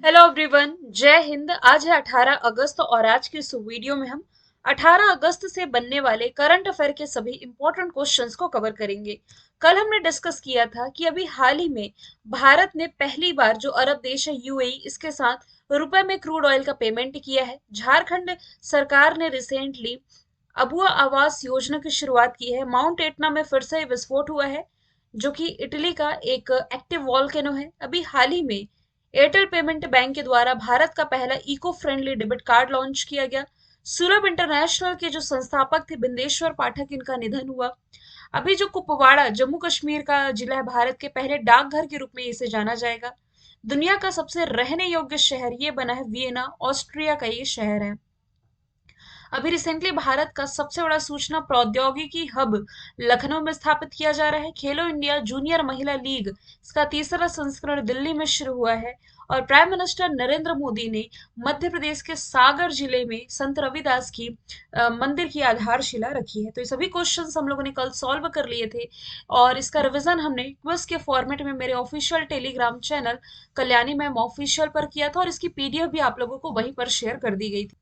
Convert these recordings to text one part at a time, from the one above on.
Hello everyone, जय हिंद। आज है 18 अगस्त और आज के इस वीडियो में हम 18 अगस्त से बनने वाले करंट अफेयर के सभी इंपॉर्टेंट क्वेश्चंस को कवर करेंगे। कल हमने डिस्कस किया था कि अभी हाल ही में भारत ने पहली बार जो अरब देश है यूएई, इसके साथ रुपए में क्रूड ऑयल का पेमेंट किया है। झारखंड सरकार ने रिसेंटली अबुआ आवास योजना की शुरुआत की है। माउंट एटना में फिर से विस्फोट हुआ है, जो कि इटली का एक एक्टिव वॉल्केनो है। अभी हाल ही में एयरटेल पेमेंट बैंक के द्वारा भारत का पहला eco friendly debit card launch किया गया। सुलभ इंटरनेशनल के जो संस्थापक थे बिंदेश्वर पाठक, इनका निधन हुआ। अभी जो कुपवाड़ा जम्मू कश्मीर का जिला है, भारत के पहले डाकघर के रूप में इसे जाना जाएगा। दुनिया का सबसे रहने योग्य शहर ये बना है वियना, ऑस्ट्रिया का ये शहर है। अभी रिसेंटली भारत का सबसे बड़ा सूचना प्रौद्योगिकी हब लखनऊ में स्थापित किया जा रहा है। खेलो इंडिया जूनियर महिला लीग, इसका तीसरा संस्करण दिल्ली में शुरू हुआ है। और प्राइम मिनिस्टर नरेंद्र मोदी ने मध्य प्रदेश के सागर जिले में संत रविदास की मंदिर की आधारशिला रखी है। तो ये सभी क्वेश्चंस हम लोगों ने कल सॉल्व कर लिए थे और इसका रिवीजन हमने क्विज के फॉर्मेट में मेरे official Telegram channel Kalyani ma'am official पर किया था और इसकी पीडीएफ भी आप लोगों को वहीं पर शेयर कर दी गई थी।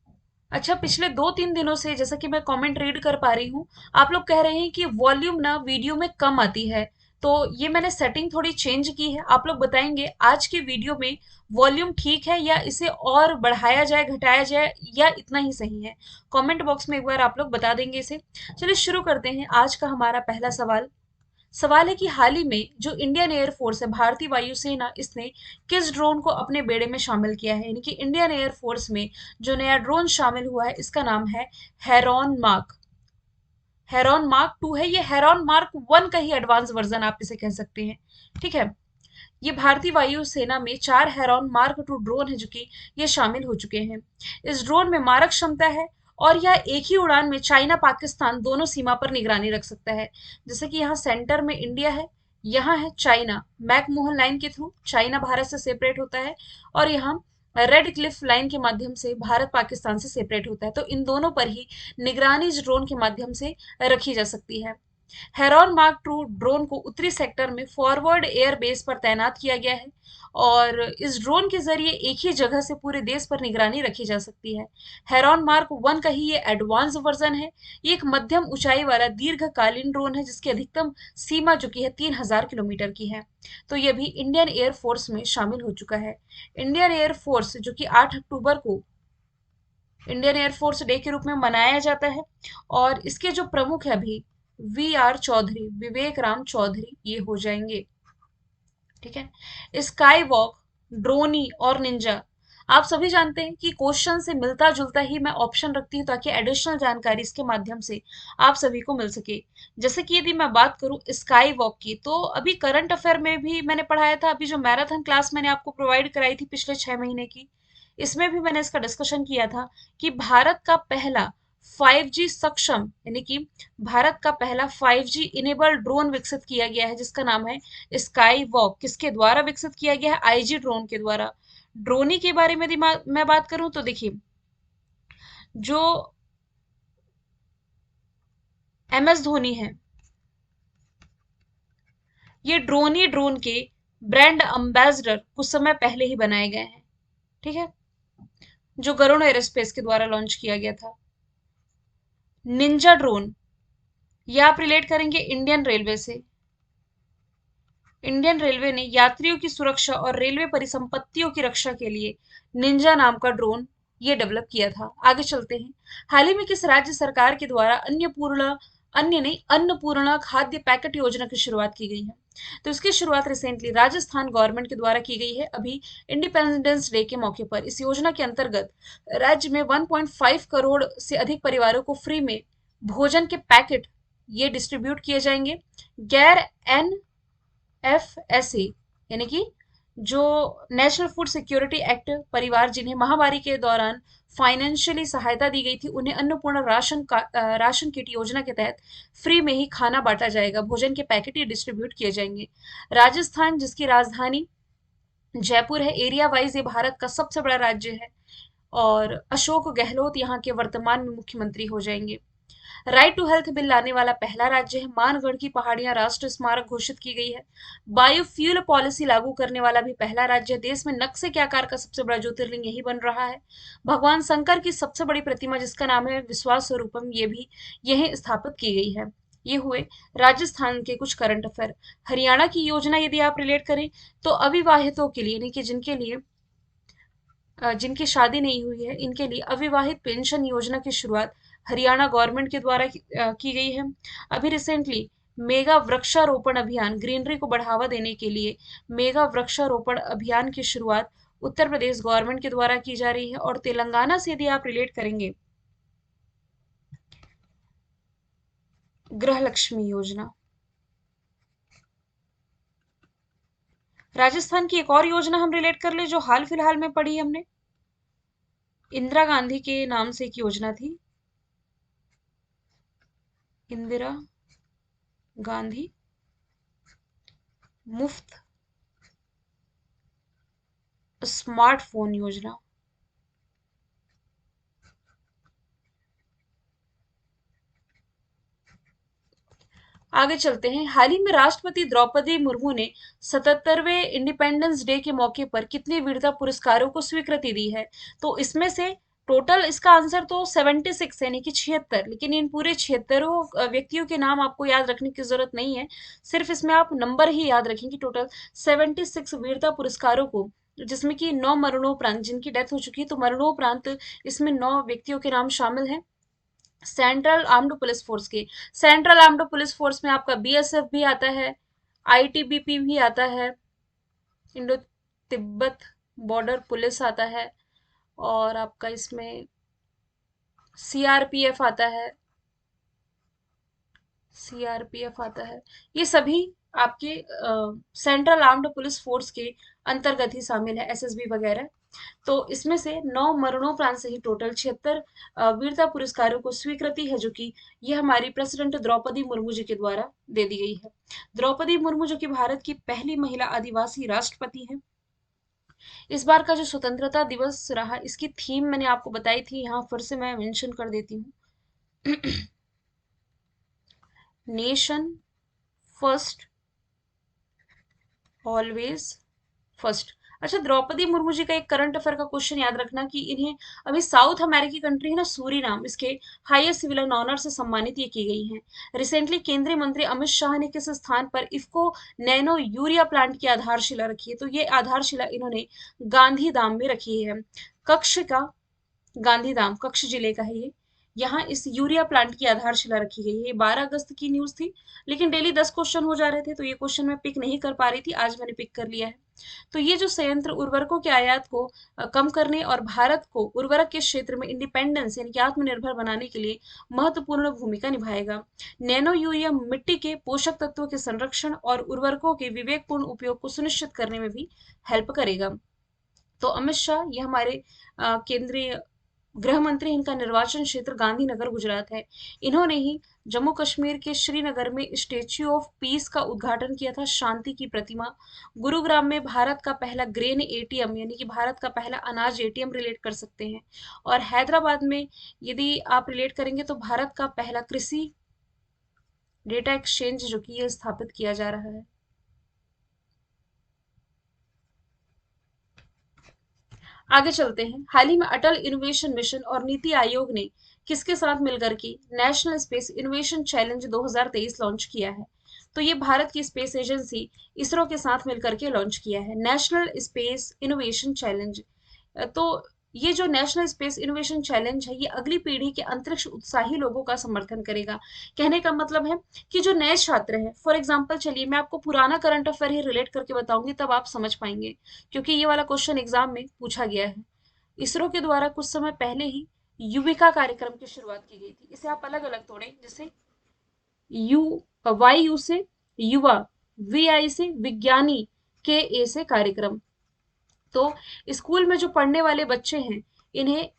अच्छा, पिछले 2-3 दिनों से जैसा कि मैं कमेंट रीड कर पा रही हूँ, आप लोग कह रहे हैं कि वॉल्यूम ना वीडियो में कम आती है। तो ये मैंने सेटिंग थोड़ी चेंज की है। आप लोग बताएंगे आज के वीडियो में वॉल्यूम ठीक है या इसे और बढ़ाया जाए, घटाया जाए, या इतना ही सही है। कमेंट बॉक्स में एक बार आप लोग बता देंगे इसे। चलिए शुरू करते हैं। आज का हमारा पहला सवाल सवाल है कि हाल ही में जो इंडियन एयरफोर्स है, भारतीय वायुसेना, इसने किस ड्रोन को अपने बेड़े में शामिल किया है। यानी कि इंडियन एयरफोर्स में जो नया ड्रोन शामिल हुआ है, इसका नाम है हेरॉन मार्क। हेरॉन मार्क 2 है ये। हेरॉन मार्क 1 का ही एडवांस वर्जन आप इसे कह सकते हैं। ठीक है। ये भारतीय वायुसेना में 4 हेरॉन मार्क 2 ड्रोन है जो कि ये शामिल हो चुके हैं। इस ड्रोन में मारक क्षमता है और यह एक ही उड़ान में चाइना पाकिस्तान दोनों सीमा पर निगरानी रख सकता है। जैसे कि यहाँ सेंटर में इंडिया है, यहाँ है चाइना। मैकमोहन लाइन के थ्रू चाइना भारत से सेपरेट होता है और यहाँ रेड क्लिफ लाइन के माध्यम से भारत पाकिस्तान से सेपरेट होता है। तो इन दोनों पर ही निगरानी इस ड्रोन के माध्यम से रखी जा सकती है। हेरॉन मार्क टू ड्रोन को उत्तरी सेक्टर में फॉरवर्ड एयर बेस पर तैनात किया गया है और इस ड्रोन के जरिए एक ही जगह से पूरे देश पर निगरानी रखी जा सकती है। हेरॉन मार्क 1 का ही ये एडवांस वर्जन है। ये एक मध्यम ऊंचाई वाला दीर्घकालीन ड्रोन है जिसकी अधिकतम सीमा जो की है 3000 किलोमीटर की है। तो ये भी इंडियन एयरफोर्स में शामिल हो चुका है। इंडियन एयरफोर्स जो कि 8 अक्टूबर को इंडियन एयरफोर्स डे के रूप में मनाया जाता है और इसके जो प्रमुख है अभी वी आर चौधरी, विवेक राम चौधरी, ये हो जाएंगे। ठीक है। स्काई वॉक, ड्रोनी और निंजा, आप सभी जानते हैं कि क्वेश्चन से मिलता जुलता ही मैं ऑप्शन रखती हूँ ताकि एडिशनल जानकारी इसके माध्यम से आप सभी को मिल सके। जैसे कि यदि मैं बात करूं स्काई वॉक की, तो अभी करंट अफेयर में भी मैंने पढ़ाया था। अभी जो मैराथन क्लास मैंने आपको प्रोवाइड कराई थी पिछले 6 महीने की, इसमें भी मैंने इसका डिस्कशन किया था कि भारत का पहला 5G सक्षम, यानी कि भारत का पहला 5G इनेबल्ड ड्रोन विकसित किया गया है जिसका नाम है स्काई वॉक। किसके द्वारा विकसित किया गया है? आईजी ड्रोन के द्वारा। ड्रोनी के बारे में यदि मैं बात करूं तो देखिए, जो MS धोनी है, ये ड्रोनी ड्रोन के ब्रांड एम्बेसडर कुछ समय पहले ही बनाए गए हैं। ठीक है। जो गरुड़ एरोस्पेस के द्वारा लॉन्च किया गया था। निंजा ड्रोन, ये आप रिलेट करेंगे इंडियन रेलवे से। इंडियन रेलवे ने यात्रियों की सुरक्षा और रेलवे परिसंपत्तियों की रक्षा के लिए निंजा नाम का ड्रोन ये डेवलप किया था। आगे चलते हैं। हाल ही में किस राज्य सरकार के द्वारा अन्नपूर्णा खाद्य पैकेट योजना की शुरुआत की गई है? तो इसकी शुरुआत रिसेंटली राजस्थान गवर्नमेंट के द्वारा की गई है, अभी इंडिपेंडेंस डे के मौके पर। इस योजना के अंतर्गत राज्य में 1.5 करोड़ से अधिक परिवारों को फ्री में भोजन के पैकेट ये डिस्ट्रीब्यूट किए जाएंगे। गैर एन FSA, यानी कि जो नेशनल फूड सिक्योरिटी एक्ट, परिवार जिन्हें महामारी के दौरान फाइनेंशियली सहायता दी गई थी, उन्हें अन्नपूर्णा राशन किट योजना के तहत फ्री में ही खाना बांटा जाएगा। भोजन के पैकेट ये डिस्ट्रीब्यूट किए जाएंगे। राजस्थान, जिसकी राजधानी जयपुर है, एरिया वाइज ये भारत का सबसे बड़ा राज्य है और अशोक गहलोत यहाँ के वर्तमान में मुख्यमंत्री हो जाएंगे। राइट टू हेल्थ बिल लाने वाला पहला राज्य है। मानगढ़ की पहाड़ियां राष्ट्रीय स्मारक घोषित की गई है। बायोफ्यूल पॉलिसी लागू करने वाला भी पहला राज्य है। देश में नक्शे के आकार का सबसे बड़ा ज्योतिर्लिंग यही बन रहा है। भगवान शंकर की सबसे बड़ी प्रतिमा जिसका नाम है विश्वास स्वरूपम, ये भी यही स्थापित की गई है। ये हुए राजस्थान के कुछ करंट अफेयर। हरियाणा की योजना यदि आप रिलेट करें तो अविवाहितों के लिए, यानी कि जिनकी शादी नहीं हुई है, इनके लिए अविवाहित पेंशन योजना की शुरुआत हरियाणा गवर्नमेंट के द्वारा की गई है। अभी रिसेंटली मेगा वृक्षारोपण अभियान, ग्रीनरी को बढ़ावा देने के लिए मेगा वृक्षारोपण अभियान की शुरुआत उत्तर प्रदेश गवर्नमेंट के द्वारा की जा रही है। और तेलंगाना से यदि आप रिलेट करेंगे, गृह लक्ष्मी योजना। राजस्थान की एक और योजना हम रिलेट कर ले जो हाल फिलहाल में पढ़ी हमने, इंदिरा गांधी के नाम से एक योजना थी, इंदिरा गांधी मुफ्त स्मार्टफोन योजना। आगे चलते हैं। हाल ही में राष्ट्रपति द्रौपदी मुर्मू ने 77वें इंडिपेंडेंस डे के मौके पर कितने वीरता पुरस्कारों को स्वीकृति दी है? तो इसमें से टोटल इसका आंसर तो 76 यानी कि 76, लेकिन इन पूरे 76 व्यक्तियों के नाम आपको याद रखने की जरूरत नहीं है। सिर्फ इसमें आप नंबर ही याद रखेंगे। टोटल 76 वीरता पुरस्कारों को, जिसमें कि 9 मरणोपरांत, जिनकी डेथ हो चुकी है, तो मरणोपरांत इसमें 9 व्यक्तियों के नाम शामिल हैं। सेंट्रल आर्म्ड पुलिस फोर्स के, सेंट्रल आर्म्ड पुलिस फोर्स में आपका बीएसएफ भी आता है, आईटीबीपी भी आता है, इंडो तिब्बत बॉर्डर पुलिस आता है, और आपका इसमें सीआरपीएफ आता है, सीआरपीएफ आता है। ये सभी आपके सेंट्रल आर्म्ड पुलिस फोर्स के अंतर्गत ही शामिल है, एसएसबी वगैरह। तो इसमें से 9 मरणोपरांत से ही टोटल 76 वीरता पुरस्कारों को स्वीकृति है, जो कि ये हमारी प्रेसिडेंट द्रौपदी मुर्मू जी के द्वारा दे दी गई है। द्रौपदी मुर्मू जो कि भारत की पहली महिला आदिवासी राष्ट्रपति है। इस बार का जो स्वतंत्रता दिवस रहा, इसकी थीम मैंने आपको बताई थी, यहाँ फिर से मैं मेंशन कर देती हूँ। Nation first, always first. अच्छा, द्रौपदी मुर्मू जी का एक करंट अफेयर का क्वेश्चन याद रखना कि इन्हें अभी साउथ अमेरिकी कंट्री है ना सूरीनाम, इसके हाईएस्ट सिविलियन ऑनर से सम्मानित ये की गई हैं। रिसेंटली केंद्रीय मंत्री अमित शाह ने किस स्थान पर इफ्को नैनो यूरिया प्लांट की आधारशिला रखी है? तो ये आधारशिला इन्होंने गांधीधाम में रखी है। कक्ष का, गांधीधाम कच्छ जिले का है ये। यहाँ इस यूरिया प्लांट की आधारशिला रखी गई है। ये 12 अगस्त की न्यूज थी, लेकिन डेली 10 क्वेश्चन हो जा रहे थे, तो ये क्वेश्चन मैं पिक नहीं कर पा रही थी, आज मैंने पिक कर लिया है। तो ये जो संयंत्र उर्वरकों के आयात को कम करने और भारत को उर्वरक के क्षेत्र में इंडिपेंडेंस यानी कि आत्मनिर्भर बनाने के लिए महत्वपूर्ण भूमिका निभाएगा। नैनो यूरिया मिट्टी के पोषक तत्वों के संरक्षण और उर्वरकों के विवेकपूर्ण उपयोग को सुनिश्चित करने में भी हेल्प करेगा। तो अमित शाह ये हमारे केंद्रीय गृह मंत्री, इनका निर्वाचन क्षेत्र गांधीनगर गुजरात है। इन्होंने ही जम्मू कश्मीर के श्रीनगर में स्टेच्यू ऑफ पीस का उद्घाटन किया था, शांति की प्रतिमा। गुरुग्राम में भारत का पहला ग्रेन एटीएम यानी कि भारत का पहला अनाज एटीएम रिलेट कर सकते हैं। और हैदराबाद में यदि आप रिलेट करेंगे तो भारत का पहला कृषि डेटा एक्सचेंज जो कि ये स्थापित किया जा रहा है। आगे चलते हैं। हाल ही में अटल इनोवेशन मिशन और नीति आयोग ने किसके साथ मिलकर के national space innovation challenge 2023 launch किया है? तो ये भारत की स्पेस एजेंसी इसरो के साथ मिलकर के लॉन्च किया है नेशनल स्पेस इनोवेशन चैलेंज। तो ये जो नेशनल स्पेस इनोवेशन चैलेंज है, ये अगली पीढ़ी के अंतरिक्ष उत्साही लोगों का समर्थन करेगा। कहने का मतलब है कि जो नए छात्र हैं, फॉर एग्जाम्पल चलिए मैं आपको पुराना करंट अफेयर ही रिलेट करके बताऊंगी, तब आप समझ पाएंगे, क्योंकि ये वाला क्वेश्चन एग्जाम में पूछा गया है। इसरो के द्वारा कुछ समय पहले ही युविका कार्यक्रम की शुरुआत की गई थी। इसे आप अलग अलग तोड़ें, जैसे यू, वाई यू से युवा, वी आई से विज्ञानी, के ए से कार्यक्रम। तो स्कूल में जो पढ़ने वाले बच्चे हैं, इन्हें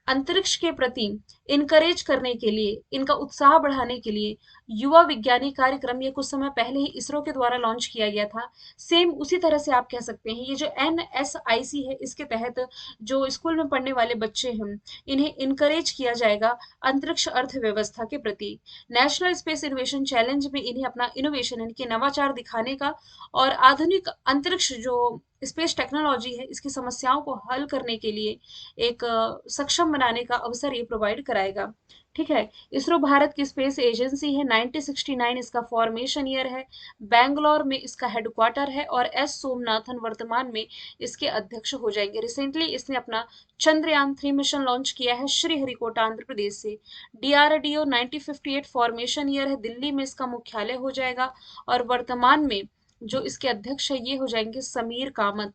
अंतरिक्ष के प्रति इनकरेज करने के लिए, इनका उत्साह बढ़ाने के लिए युवा विज्ञानी कार्यक्रम, ये कुछ समय पहले ही इसरो के द्वारा लॉन्च किया गया था। सेम उसी तरह से आप कह सकते हैं, ये जो NSIC है, इसके तहत जो स्कूल में पढ़ने वाले बच्चे हैं, इन्हें इनकरेज किया जाएगा अंतरिक्ष अर्थव्यवस्था के प्रति। नेशनल स्पेस इनोवेशन चैलेंज में इन्हें अपना इनोवेशन यानी कि नवाचार दिखाने का और आधुनिक अंतरिक्ष जो स्पेस टेक्नोलॉजी है, इसकी समस्याओं को हल करने के लिए एक सक्षम बनाने का अवसर ये प्रोवाइड कराएगा। ठीक है। इसरो भारत की स्पेस एजेंसी है। 1969 इसका फॉर्मेशन ईयर है। बैंगलोर में इसका हेडक्वार्टर है और एस सोमनाथन वर्तमान में इसके अध्यक्ष हो जाएंगे। रिसेंटली इसने अपना चंद्रयान 3 मिशन लॉन्च किया है श्रीहरिकोटा आंध्र प्रदेश से। DRDO 1958 फॉर्मेशन ईयर है। दिल्ली में इसका मुख्यालय हो जाएगा और वर्तमान में जो इसके अध्यक्ष है ये हो जाएंगे समीर कामत।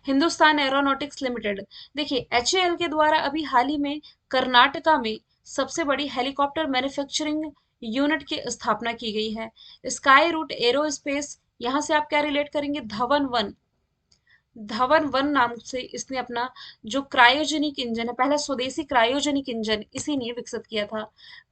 हिंदुस्तान एरोनॉटिक्स लिमिटेड, देखिए HAL के द्वारा अभी हाल ही में कर्नाटका में सबसे बड़ी हेलीकॉप्टर मैन्युफैक्चरिंग यूनिट की स्थापना की गई है। स्काई रूट एरोस्पेस, यहां से आप क्या रिलेट करेंगे, धवन 1 नाम से इसने अपना जो क्रायोजेनिक इंजन है, पहला स्वदेशी क्रायोजेनिक इंजन इसी ने विकसित किया था।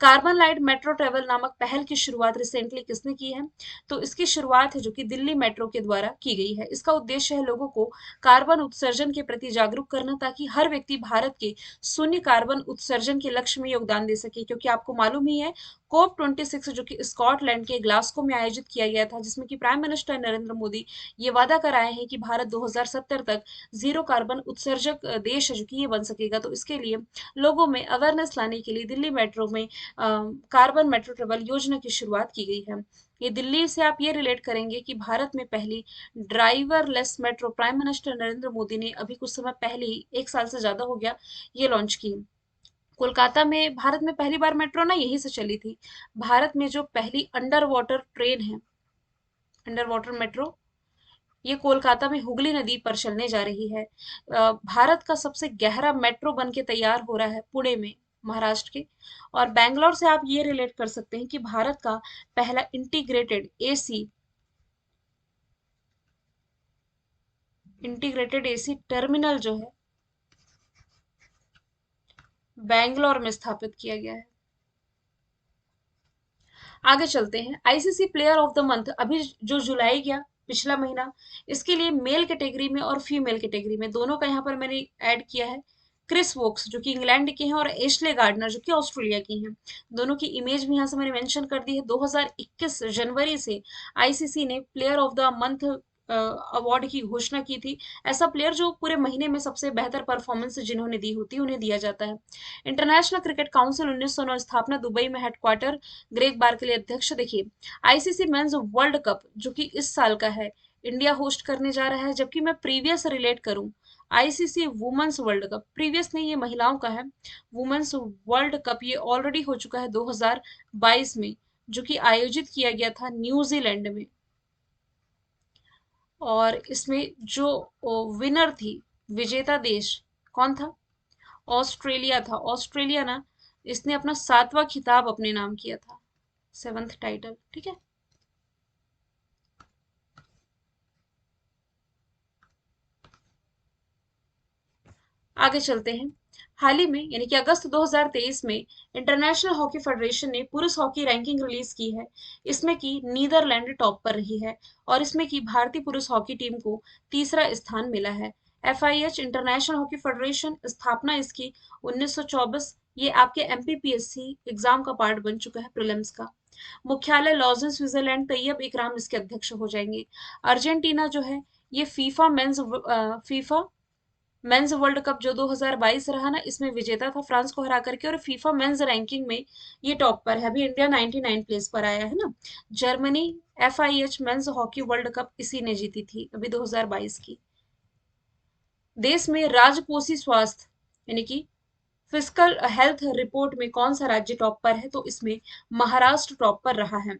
कार्बन लाइट मेट्रो ट्रेवल नामक पहल की शुरुआत रिसेंटली किसने की है, तो इसकी शुरुआत है जो कि दिल्ली मेट्रो के द्वारा की गई है। इसका उद्देश्य है लोगों को कार्बन उत्सर्जन के प्रति जागरूक करना, ताकि हर व्यक्ति भारत के शून्य कार्बन उत्सर्जन के लक्ष्य में योगदान दे सके। क्योंकि आपको मालूम ही है, COP26 जो कि स्कॉटलैंड के ग्लासगो में आयोजित किया गया था, जिसमें कि प्राइम मिनिस्टर नरेंद्र मोदी ये वादा कराए हैं कि भारत 2070 तक जीरो कार्बन उत्सर्जक देश है जो कि ये बन सकेगा। तो इसके लिए लोगों में अवेयरनेस लाने के लिए दिल्ली मेट्रो में कार्बन मेट्रो ट्रेवल योजना की शुरुआत की गई है। ये दिल्ली से आप ये रिलेट करेंगे कि भारत में पहली driverless metro prime minister Narendra Modi ने अभी कुछ समय पहले ही, 1 साल से ज्यादा हो गया, ये लॉन्च की। कोलकाता में भारत में पहली बार मेट्रो ना यहीं से चली थी। भारत में जो पहली अंडर वाटर ट्रेन है, अंडर वाटर मेट्रो, ये कोलकाता में हुगली नदी पर चलने जा रही है। भारत का सबसे गहरा मेट्रो बन के तैयार हो रहा है पुणे में, महाराष्ट्र के। और बैंगलोर से आप ये रिलेट कर सकते हैं कि भारत का पहला इंटीग्रेटेड एसी टर्मिनल जो है, बैंगलोर में स्थापित किया गया है। आगे चलते हैं। ICC player of the month अभी जो जुलाई गया, पिछला महीना, इसके लिए मेल कैटेगरी में और फीमेल कैटेगरी में दोनों का यहाँ पर मैंने ऐड किया है। क्रिस वोक्स जो कि इंग्लैंड के हैं और एशले गार्डनर जो कि ऑस्ट्रेलिया की हैं, दोनों की इमेज भी यहाँ से मैंने मेंशन कर दी है। 2021 जनवरी से आईसीसी ने player of the month award की घोषणा की थी। ऐसा प्लेयर जो पूरे महीने में सबसे बेहतर परफॉर्मेंस जिन्होंने दी होती है उन्हें दिया जाता है। इंटरनेशनल क्रिकेट काउंसिल 1909 स्थापना, दुबई में हेडक्वार्टर, ग्रेग बार्कले अध्यक्ष। देखिए, आईसीसी मेंस वर्ल्ड कप जो कि इस साल का है, इंडिया होस्ट करने जा रहा है। जबकि मैं प्रीवियस रिलेट करूं, ICC women's world cup, previous नहीं, ये महिलाओं का है। वुमेन्स वर्ल्ड कप ये ऑलरेडी हो चुका है 2022 में, जो कि आयोजित किया गया था न्यूजीलैंड में। और इसमें जो विनर थी, विजेता देश कौन था, ऑस्ट्रेलिया था। ऑस्ट्रेलिया ना, इसने अपना 7वां खिताब अपने नाम किया था, 7th टाइटल। ठीक है। आगे चलते हैं। हाल ही में यानी कि अगस्त 2023 में इंटरनेशनल हॉकी फेडरेशन ने पुरुष हॉकी रैंकिंग रिलीज की है। इसमें कि नीदरलैंड टॉप पर रही है और इसमें कि भारतीय पुरुष हॉकी टीम को तीसरा स्थान मिला है। FIH इंटरनेशनल हॉकी फेडरेशन, स्थापना इसकी 1924, ये आपके MPPSC एग्जाम का पार्ट बन चुका है, प्रीलिम्स का। मुख्यालय लॉजन स्विट्जरलैंड, तैयब इकराम इसके अध्यक्ष हो जाएंगे। अर्जेंटीना जो है, ये फीफा मेंस वर्ल्ड कप जो 2022 रहा ना, इसमें विजेता था फ्रांस को हरा करके, और फीफा मेंस रैंकिंग में ये टॉप पर है। अभी इंडिया 99 प्लेस पर आया है ना। Germany FIH men's hockey world cup इसी ने जीती थी अभी 2022 की। देश में राजकोषीय स्वास्थ्य यानी कि फिजिकल हेल्थ रिपोर्ट में कौन सा राज्य टॉप पर है, तो इसमें महाराष्ट्र टॉप पर रहा है।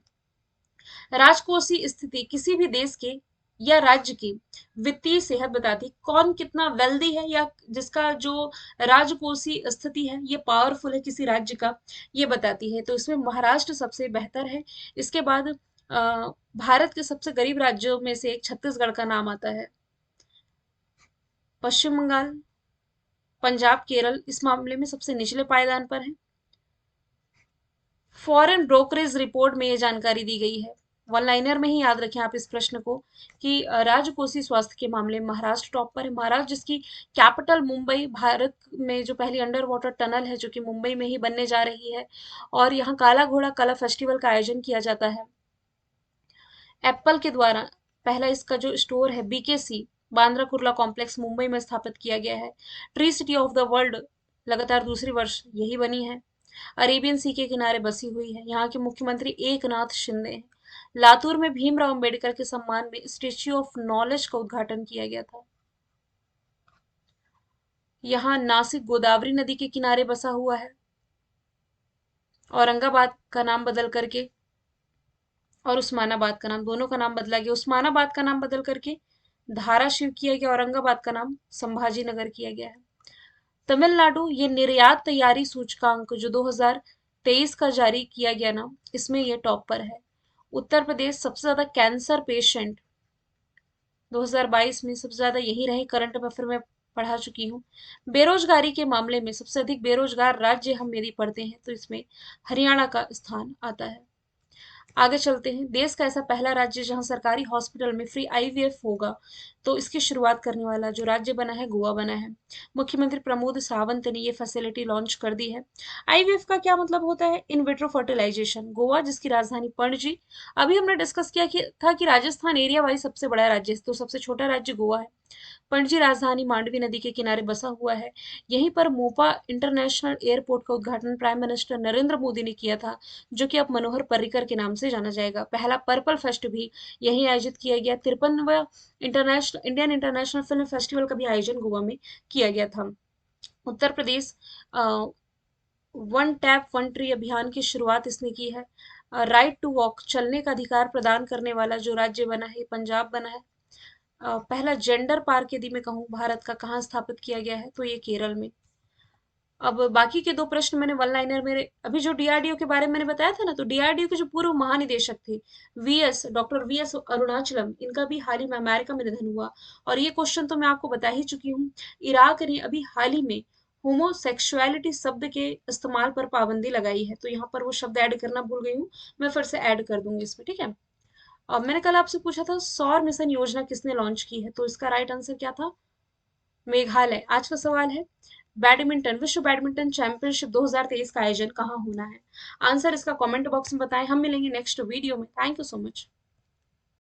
राजकोषीय स्थिति किसी भी देश के या राज्य की वित्तीय सेहत बताती, कौन कितना वेल्दी है या जिसका जो राजकोषीय स्थिति है ये पावरफुल है किसी राज्य का, ये बताती है। तो इसमें महाराष्ट्र सबसे बेहतर है। इसके बाद भारत के सबसे गरीब राज्यों में से एक छत्तीसगढ़ का नाम आता है। पश्चिम बंगाल, पंजाब, केरल इस मामले में सबसे निचले पायदान पर है। फॉरेन ब्रोकरेज रिपोर्ट में ये जानकारी दी गई है। वन लाइनर में ही याद रखें आप इस प्रश्न को कि राजकोषीय स्वास्थ्य के मामले में महाराष्ट्र टॉप पर है। महाराष्ट्र जिसकी कैपिटल मुंबई, भारत में जो पहली अंडर वाटर टनल है जो कि मुंबई में ही बनने जा रही है, और यहाँ काला घोड़ा कला फेस्टिवल का आयोजन किया जाता है। एप्पल के द्वारा पहला इसका जो स्टोर है बीकेसी बांद्रा कुर्ला कॉम्प्लेक्स मुंबई में स्थापित किया गया है। Tree city of the world लगातार दूसरी वर्ष यही बनी है। अरेबियन सी के किनारे बसी हुई है। यहाँ के मुख्यमंत्री एकनाथ शिंदे हैं। लातूर में भीमराव अंबेडकर के सम्मान में स्टेच्यू ऑफ नॉलेज का उद्घाटन किया गया था। यहाँ नासिक गोदावरी नदी के किनारे बसा हुआ है। औरंगाबाद का नाम बदल करके और उस्मानाबाद का नाम, दोनों का नाम बदला गया। उस्मानाबाद का नाम बदल करके धाराशिव किया गया, औरंगाबाद का नाम संभाजी नगर किया गया है। तमिलनाडु ये निर्यात तैयारी सूचकांक जो 2023 का जारी किया गया ना, इसमें ये टॉप पर है। उत्तर प्रदेश सबसे ज्यादा कैंसर पेशेंट 2022 में सबसे ज्यादा यही रहे, करंट अफेयर में पढ़ा चुकी हूँ। बेरोजगारी के मामले में सबसे अधिक बेरोजगार राज्य हम यदि पढ़ते हैं तो इसमें हरियाणा का स्थान आता है। आगे चलते हैं। देश का ऐसा पहला राज्य जहां सरकारी हॉस्पिटल में फ्री आईवीएफ होगा, तो इसकी शुरुआत करने वाला जो राज्य बना है गोवा बना है। मुख्यमंत्री प्रमोद सावंत ने ये फैसिलिटी लॉन्च कर दी है। आईवीएफ का क्या मतलब होता है? In vitro fertilisation. गोवा जिसकी राजधानी पणजी, अभी हमने डिस्कस किया कि था कि राजस्थान एरिया वाइज सबसे बड़ा राज्य है, तो सबसे छोटा राज्य गोवा है। पणजी राजधानी मांडवी नदी के किनारे बसा हुआ है। यहीं पर मोपा इंटरनेशनल एयरपोर्ट का उद्घाटन प्राइम मिनिस्टर नरेंद्र मोदी ने किया था, जो कि अब मनोहर पर्रिकर के नाम से जाना जाएगा। पहला पर्पल फेस्ट भी यहीं आयोजित किया गया। 53वां इंटरनेशनल फिल्म फेस्टिवल का भी आयोजन गोवा में किया गया था। Uttar Pradesh one tap one tree अभियान की शुरुआत इसने की है। राइट टू वॉक, चलने का अधिकार प्रदान करने वाला जो राज्य बना है पंजाब बना है। पहला जेंडर पार्क यदि मैं कहूँ भारत का कहाँ स्थापित किया गया है, तो ये केरल में। अब बाकी के दो प्रश्न मैंने वन लाइनर में, अभी जो डीआरडीओ के बारे में मैंने बताया था ना, तो डीआरडीओ के जो पूर्व महानिदेशक थे डॉक्टर वीएस अरुणाचलम, इनका भी हाल ही में अमेरिका में निधन हुआ। और ये क्वेश्चन तो मैं आपको बता ही चुकी हूँ। इराक ने अभी हाल ही में होमोसेक्सुअलिटी शब्द के इस्तेमाल पर पाबंदी लगाई है, तो यहाँ पर वो शब्द ऐड करना भूल गई हूँ, मैं फिर से ऐड कर दूंगी इसमें, ठीक है। अब मैंने कल आपसे पूछा था सौर मिशन योजना किसने लॉन्च की है, तो इसका राइट आंसर क्या था? मेघालय। आज का सवाल है बैडमिंटन, विश्व बैडमिंटन चैंपियनशिप 2023 का आयोजन कहाँ होना है? आंसर इसका कमेंट बॉक्स में बताएं। हम मिलेंगे नेक्स्ट वीडियो में। Thank you so much.